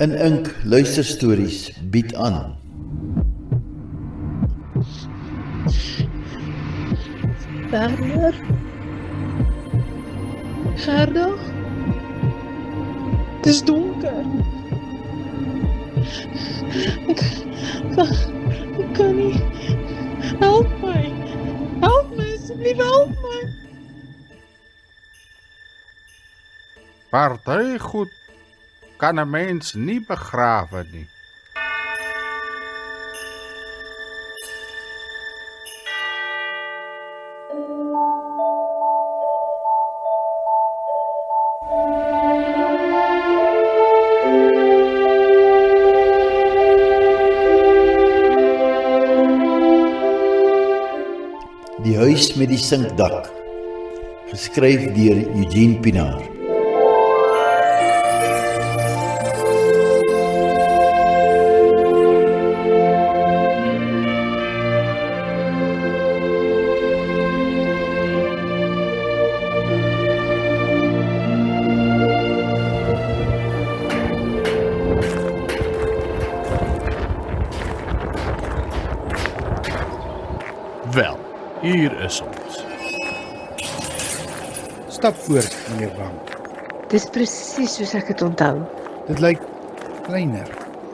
In Ink Luisterstories bied aan. Werner? Gerda? Het is donker. Ik kan niet. Help my. Help my, asseblief, help my. Partygoed kan 'n mens nie begrawe nie. Die huis met die sinkdak. Geskryf deur Eugene Pinaar. Wel, hier is ons. Stap voort, meneer Bam. Dis presies soos ek het onthou. Dit lyk kleiner.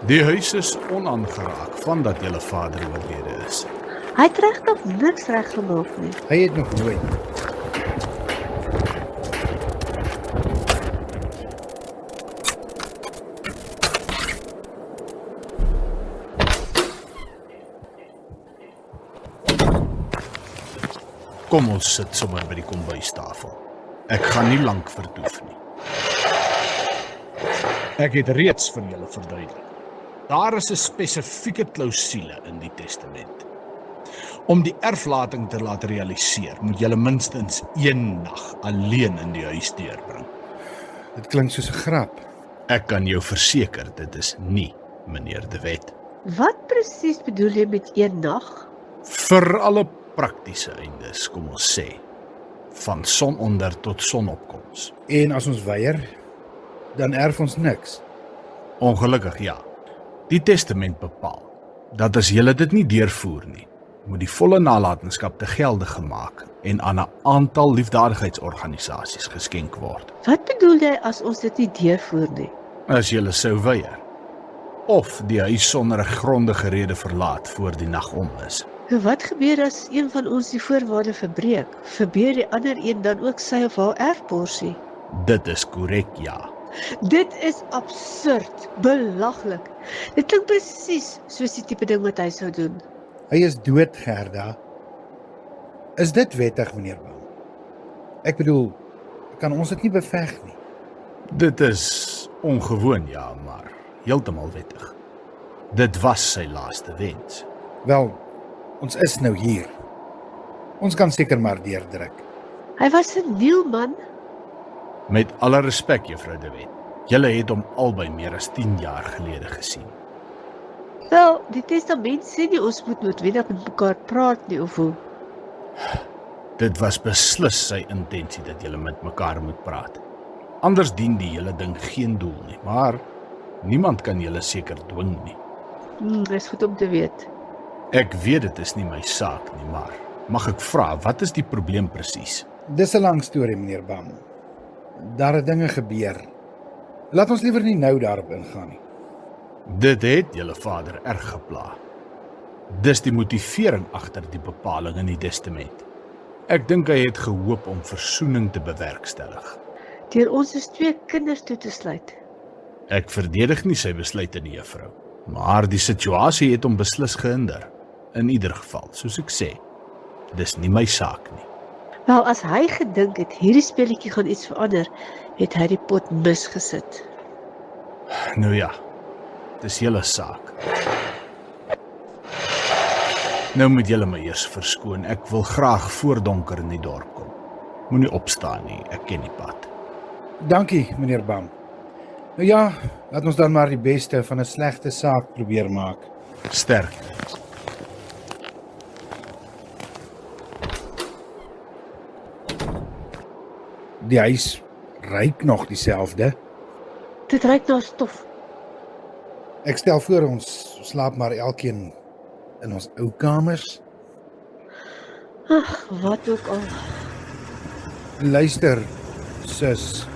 Die huis is onaangeraak vandat julle vader oorlede is. Hy het regtig niks reg gemaak nie. Hy het nog nooit. Kom ons sit sommer by die kombuistafel. Ek gaan nie lank vertoef nie. Ek het reeds vir julle verduidelik. Daar is 'n spesifieke klousule in die testament. Om die erflating te laat realiseer, moet julle minstens 1 nag alleen in die huis deurbring. Dit klink soos 'n grap. Ek kan jou verseker, dit is nie, meneer De Wet. Wat presies bedoel jy met 1 nag? Vir alle praktiese eindes, kom ons sê, van sononder tot sonopkoms. En as ons weier, dan erf ons niks. Ongelukkig ja. Die testament bepaal dat as julle dit nie deurvoer nie, moet die volle nalatenskap te gelde gemaak en aan 'n aantal liefdadigheidsorganisasies geskenk word. Wat bedoel jy as ons dit nie deurvoer nie? As julle sou weier, of die huis sonder 'n grondige rede verlaat voor die nag om is. Wat gebeur as een van ons die voorwaarde verbreek? Verbeur die ander een dan ook sy of haar erfporsie? Dit is korrek, ja. Dit is absurd, belaglik. Dit klink presies soos die tipe ding wat hy sou doen. Hy is dood, Gerda. Is dit wettig, meneer Bam? Ek bedoel, kan ons dit nie beveg nie? Dit is ongewoon, ja, maar heeltemal wettig. Dit was sy laaste wens. Wel, ons is nou hier. Ons kan seker maar deurdruk. Hy was 'n nuwe man. Met alle respek, juffrou De Wet. Julle het hom albei meer as 10 jaar gelede gesien. Wel, die testament sê nie ons moet noodwendig met mekaar praat nie, of hoe? Dit was beslis sy intensie dat julle met mekaar moet praat. Anders dien die hele ding geen doel nie, maar niemand kan julle seker dwing nie. Is goed om te weet. Ek weet dit is nie my saak nie, maar mag ek vra, wat is die probleem presies? Dis 'n lang storie, meneer Bam. Daar het dinge gebeur. Laat ons liewer nie nou daarop ingaan nie. Dit het julle vader erg gepla. Dis die motivering agter die bepaling in die testament. Ek dink hy het gehoop om versoening te bewerkstellig. Deur ons is 2 kinders toe te sluit. Ek verdedig nie sy besluite nie, juffrou, maar die situasie het hom beslis gehinder. In ieder geval, soos ek sê, dis nie my saak nie. Wel, as hy gedink het hierdie speletjie gaan iets verander, het hy die pot misgesit. Nou ja, dis julle saak. Nou moet julle my eers verskoon, ek wil graag voor donker in die dorp kom. Moenie opstaan nie, ek ken die pad. Dankie, meneer Bam. Nou ja, laat ons dan maar die beste van 'n slegte saak probeer maak. Sterk. Die huis ruik nog dieselfde. Dit ruik na stof. Ek stel voor ons slaap maar elkeen in ons ou kamers. Ag, wat ook al. Luister, sus,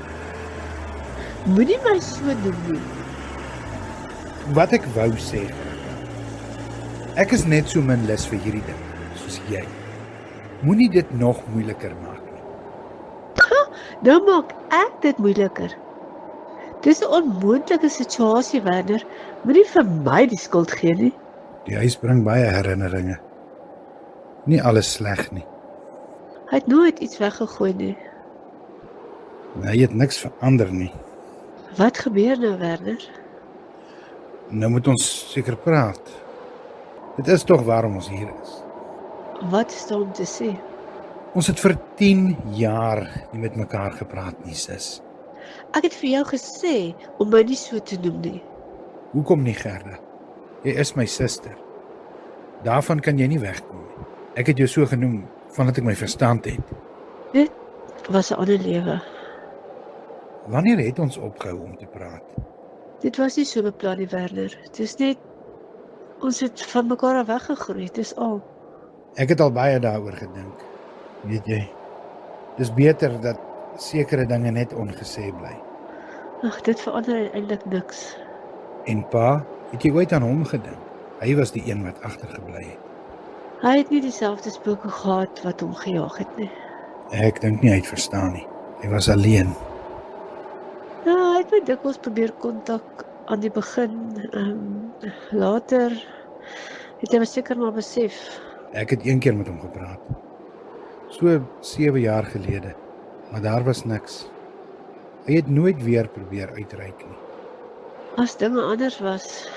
Moenie my so noem nie. wat ek wou sê. Ek is net so min lus vir hierdie ding, soos jy. Moenie dit nog moeiliker maak nie. Nou maak ek dit moeiliker. Dis 'n onmoontlike situasie, Werner. Moenie vir my die skuld gee nie. Die huis bring baie herinneringe. Nie alles sleg nie. Hy het nooit iets weggegooi nie. Hy het niks verander nie. Wat gebeur nou, Werner? Nou moet ons seker praat. Dit is tog waarom ons hier is. Wat is daar om te sê? Ons het vir 10 jaar nie met mekaar gepraat nie, sis. Ek het vir jou gesê om my nie so te noem nie. Hoekom nie, Gerda? Jy is my suster. Daarvan kan jy nie wegkom nie. Ek het jou so genoem vandat ek my verstand het. Dit was 'n ander lewe. Wanneer het ons opgehou om te praat? Dit was nie so beplan nie, Werner. Dis net ons het van mekaar af weggegroei, dis al. Ek het al baie daaroor gedink. Weet jy, dis beter dat sekere dinge net ongesê bly. Ag, dit verander eintlik niks. En pa, het jy ooit aan hom gedink? Hy was die een wat agtergebly het. Hy het nie dieselfde spooke gehad wat hom gejaag het nie. Ek dink nie hy het verstaan nie. Hy was alleen. Ja, hy het my dikwels probeer kontak aan die begin. Later het hy my seker maar besef. Ek het een keer met hom gepraat. So 7 jaar gelede. Maar daar was niks. Hy het nooit weer probeer uitreik nie. As dinge anders was,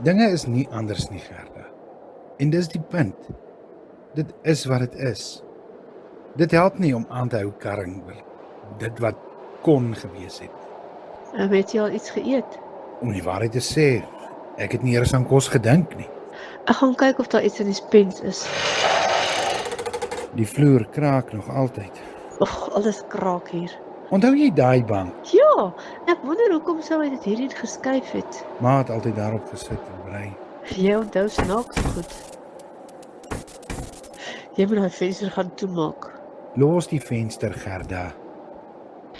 Dinge is nie anders nie, Gerda. En dis die punt. Dit is wat dit is. Dit help nie om aan te hou karring oor dit wat kon gewees het. het jy al iets geëet? Om die waarheid te sê, ek het nie eers aan kos gedink nie. Ek gaan kyk of daar iets in die spens is. Die vloer kraak nog altyd. Och, alles kraak hier. Onthou jy daai bank? Ja, ek wonder hoekom sou hy dit hierheen geskuif het. Ma het altyd daarop gesit en brei. Jy onthou snaaks goed. Jy moet daai venster gaan toemaak. Los die venster, Gerda.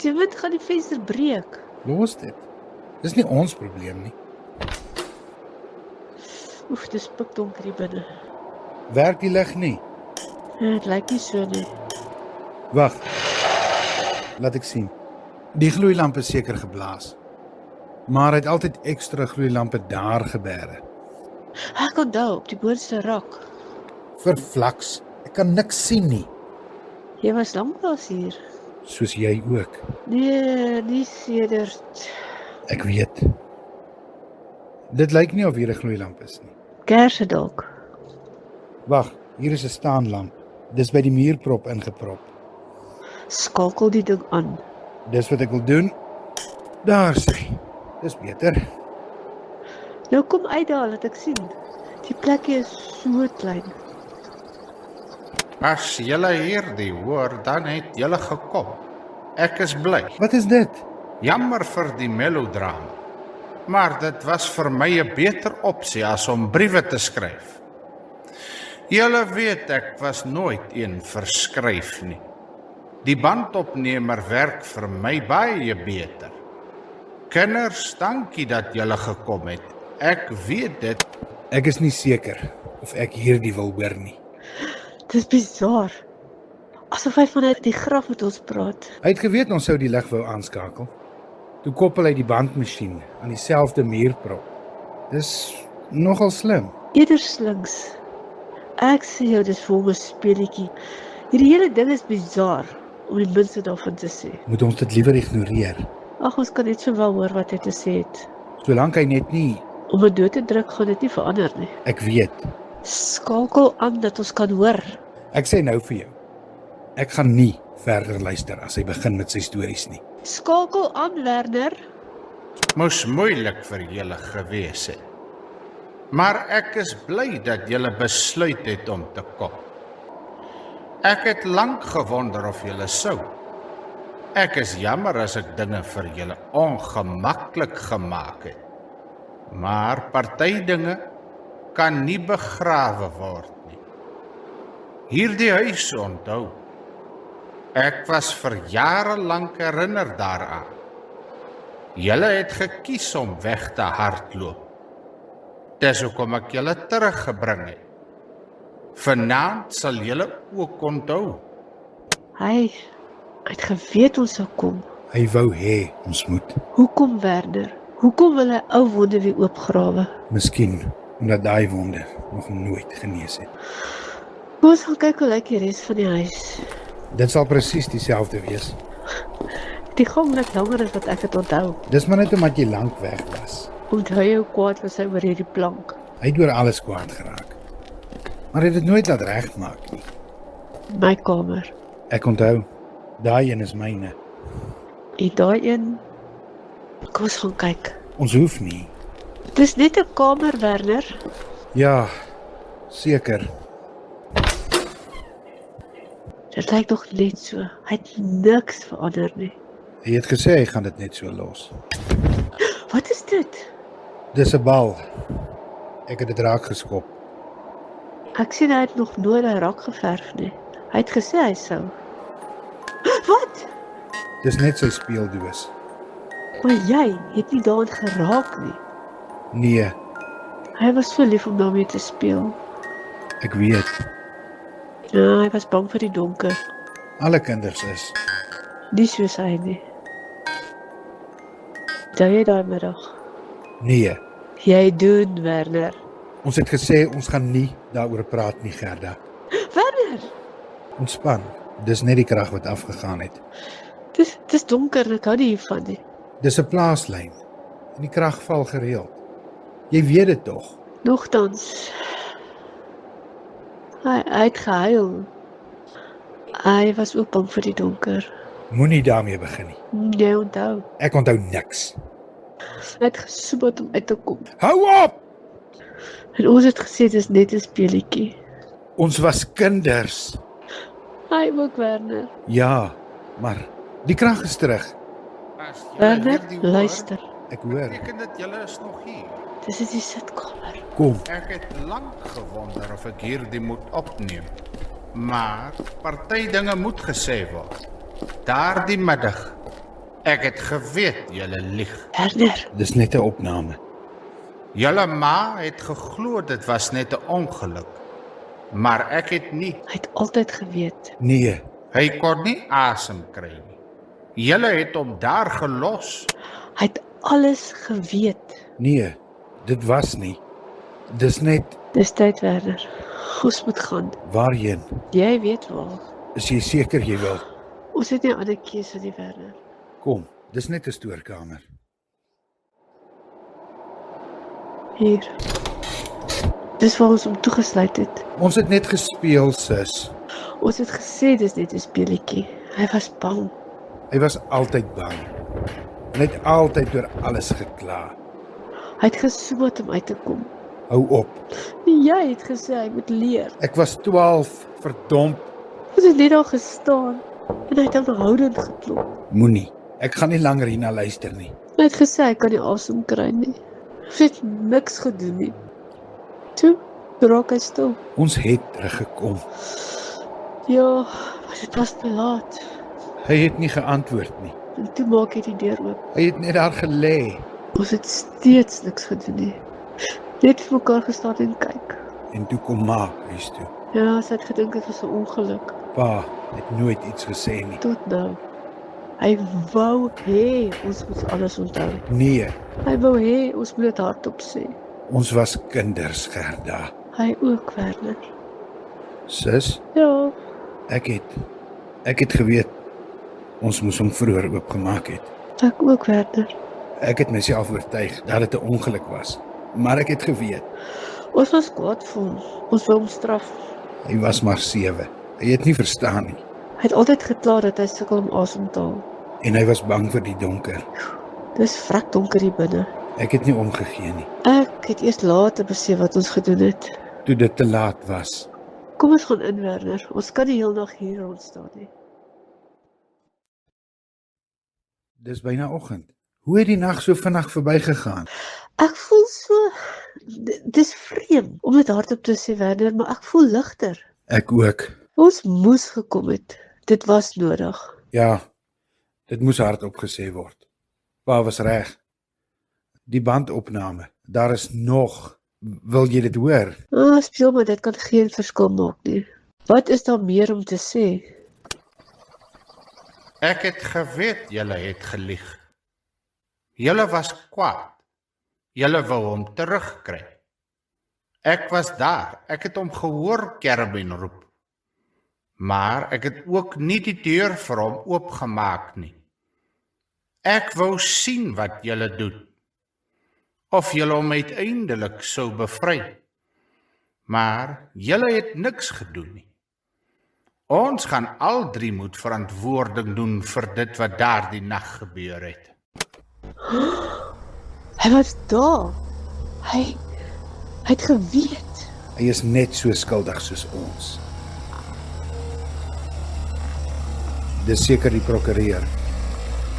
Jy weet, gaan die venster breek. Los dit. Dis nie ons probleem nie. Oef, dis pikdonker hier binne. Werk die lig nie? Dit lyk nie so nie. Wag. Laat ek sien. Die gloeilamp is seker geblaas. Maar hy het altyd ekstra gloeilampe daar gebeere. Ek onthou op die boonste rak. Verflaks. Ek kan niks sien nie. Jy was lanklaas hier. Soos jy ook. Nee, nie sedert. Ek weet. Dit lyk nie of hier 'n gloeilamp is nie. Kerse dalk. Wag, hier is 'n staanlamp. Dis by die muurprop ingeprop. Skakel die ding aan. Dis wat ek wil doen. Daar sê. Dis beter. Nou kom uit daar, laat ek sien. Die plekkie is so klein. As julle hierdie hoor, dan het julle gekom. Ek is bly. Wat is dit? Jammer vir die melodrama. Maar dit was vir my 'n beter opsie as om briewe te skryf. Julle weet ek was nooit een vir skryf nie. Die bandopnemer werk vir my baie beter. Kinders, dankie dat julle gekom het. Ek weet dit. Ek is nie seker of ek hierdie wil hoor nie. Dis bizar. Asof hy vanuit die graf met ons praat. Hy het geweet ons sou die lig wou aanskakel. Toe koppel hy die bandmasjien aan dieselfde muurprop. Dis nogal slim. Eerder slinks. Ek sê jou, dis vir hom 'n speletjie. Hierdie hele ding is bizar, om die minste daarvan te sê. Moet ons dit liewer ignoreer. Ag, ons kan net sowel hoor wat hy te sê het. Solank hy net nie, Om dit dood te druk gaan dit nie verander nie. ek weet. Skakel aan dat ons kan hoor. Ek sê nou vir jou. Ek gaan nie verder luister as hy begin met sy stories nie. Skakel aan, Werner. Moes moeilik vir julle gewees het. Maar ek is bly dat julle besluit het om te kom. Ek het lank gewonder of julle sou. Ek is jammer as ek dinge vir julle ongemaklik gemaak het. Maar party dinge kan nie begrawe word nie. Hierdie huis onthou. Ek was vir jare lank herinner daaraan. Julle het gekies om weg te hardloop. Dis hoekom ek julle teruggebring het. Vanaand sal julle ook onthou. Hy het geweet ons sou kom. Hy wou hê ons moet. Hoekom, Werner? Hoekom wil hy ou wonde weer oopgrawe? Miskien omdat daai wonde nog nooit genees het. Kom ons gaan kyk hoe lyk die res van die huis. Dit sal presies dieselfde wees. Die gang lyk langer as wat ek het onthou. Dis maar net omdat jy lank weg was. Onthou jy hoe kwaad was hy oor hierdie plank? Hy het oor alles kwaad geraak. Maar hy het dit nooit laat regmaak nie. My kamer. Ek onthou, daai een is myne. En daai een. Kom ons gaan kyk. Ons hoef nie. Dis net 'n kamer, Werner. Ja, seker. Dit lyk nog net so. Hy het niks verander nie. Hy het gesê hy gaan dit net so los. Wat is dit? Dis 'n bal. Ek het dit raak geskop. Ek sien hy het nog nooit 'n rak geverf nie. Hy het gesê hy sou. Wat? Dis net sy speeldoos. Maar jy het nie daarin geraak nie. Nee, Hy was so lief om daarmee te speel. ek weet. Ja, hy was bang vir die donker. Alle kinders is. Nie soos hy nie. Onthou jy daai middag? Nee, Jy doen, Werner. ons het gesê ons gaan nie daaroor praat nie, Gerda. Werner! Ontspan. Dis net die krag wat afgegaan het. Dis donker en ek hou nie hiervan nie. Dis 'n plaaslyn. En die krag val gereeld. Jy weet dit tog. Nogtans. Hy het gehuil. Hy was ook bang vir die donker. Moenie daarmee begin nie. Jy onthou. Ek onthou niks. Hy het gesoek om uit te kom. Hou op! En ons het gesê dis net 'n speelietjie. Ons was kinders. Hy ook, Werner. Ja, maar die krag is terug. As julle Werner, hierdie hoor, luister. Ek hoor. beteken dit julle is nog hier. Dis in die sitkamer. Kom. Ek het lank gewonder of ek hierdie moet opneem. Maar party dinge moet gesê word. Daardie middag. Ek het geweet julle lieg. Werner, Dis net 'n opname. Julle ma het geglo dit was net 'n ongeluk. Maar ek het nie. hy het altyd geweet. Nee, Hy kon nie asem kry nie. Julle het hom daar gelos. Hy het alles geweet. nee, dit was nie. Dis net Dis tyd, Werner. Ons moet gaan. waarheen. Jy weet waar. Is jy seker jy wil? Ons het nie 'n ander keuse nie, Werner. Kom, dis net 'n stoorkamer. Hier. Dis waar ons hom toegesluit het. Ons het net gespeel, sis. Ons het gesê dis net 'n speelietjie. Hy was bang. Hy was altyd bang. En hy het altyd oor alles gekla. Hy het gesoek om uit te kom. Hou op. Jy het gesê hy moet leer. Ek was 12, verdomp. Ons het net daar gestaan en hy het aanhoudend geklop. Moenie. Ek gaan nie langer hierna luister nie. Hy het gesê hy kan nie asem kry nie. Hy het niks gedoen nie. Toe raak hy stil. Ons het teruggekom. Ja, maar dit was te laat. Hy het nie geantwoord nie. En toe maak hy die deur oop. Hy het net daar gelê. Ons het steeds niks gedoen nie. Net vir mekaar gestaan en kyk. En toe kom ma huis toe. Ja, sy het gedink dit was 'n ongeluk. Pa het nooit iets gesê nie. Tot nou. Hy wou hê ons moet alles onthou. Nee, Hy wou hê ons moet dit hardop sê. ons was kinders, Gerda. Hy ook, Werner. Sis, Ja, ek het geweet ons moes hom vroeër oopgemaak het. ek ook, Werner. Ek het myself oortuig dat dit 'n ongeluk was, maar ek het geweet. Ons was kwaad vir hom. Ons wou hom straf. Hy was maar 7. Hy het nie verstaan nie Hy het altyd gekla dat hy sukkel om asem te haal. en hy was bang vir die donker. Dis vrek donker hier binne. Ek het nie omgegee nie Ek het eers later besef wat ons gedoen het. toe dit te laat was. Kom ons gaan in, Werner. Ons kan nie heeldag hier rond staan nie. Dis byna oggend. Hoe het die nag so vinnig verbygegaan? Ek voel so, dis vreemd om dit hardop te sê, Werner, maar ek voel ligter. Ek ook. Ons moes gekom het. Dit was nodig. Ja, dit moes hardop gesê word. Pa was reg. Die bandopname, daar is nog. Wil jy dit hoor? Speel maar, dit kan geen verskil maak nie. Wat is daar meer om te sê? Ek het geweet julle het gelieg. Julle was kwaad. Julle wou hom terugkry. Ek was daar. Ek het hom gehoor Kerbin roep. Maar ek het ook nie die deur vir hom oopgemaak nie. Ek wou sien wat julle doen. Of julle hom uiteindelik sou bevry. Maar julle het niks gedoen nie. Ons gaan al drie moet verantwoording doen vir dit wat daardie nag gebeur het. Hy was daar. Hy het geweet. Hy is net so skuldig soos ons. Dis seker die prokureur.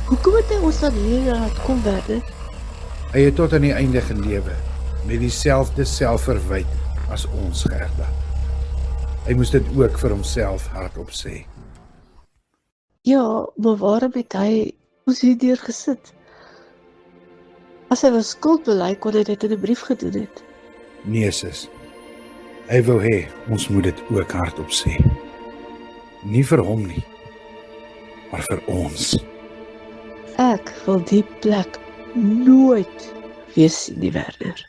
Hoekom het hy ons dan hier laat kom, Werner? Hy het tot aan die einde gelewe met dieselfde selfverwyte as ons, Gerda. Hy moes dit ook vir homself hardop sê. Ja, maar waarom het hy ons hierdeur gesit? As hy was skuld bely, kon hy dit in 'n brief gedoen het. Nee, sis. Hy wou hê ons moet dit ook hardop sê. Nie vir hom nie, maar vir ons. Ek wil die plek nooit weer sien, die Werner.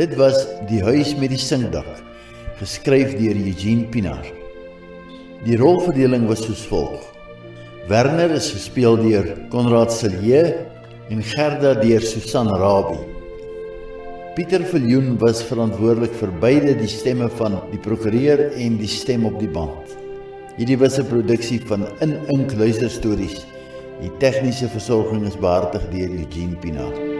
Dit was Die Huis met die Sinkdak, geskryf deur Eugene Pinaar. Die rolverdeling was soos volg. Werner is gespeel deur Konrad Silje en Gerda deur Susan Rabie. Pieter Viljoen was verantwoordelik vir beide die stemme van die prokureur en die stem op die band. Hierdie was 'n produksie van In Ink Luisterstories. Die tegniese versorging is behartig deur Eugene Pinaar.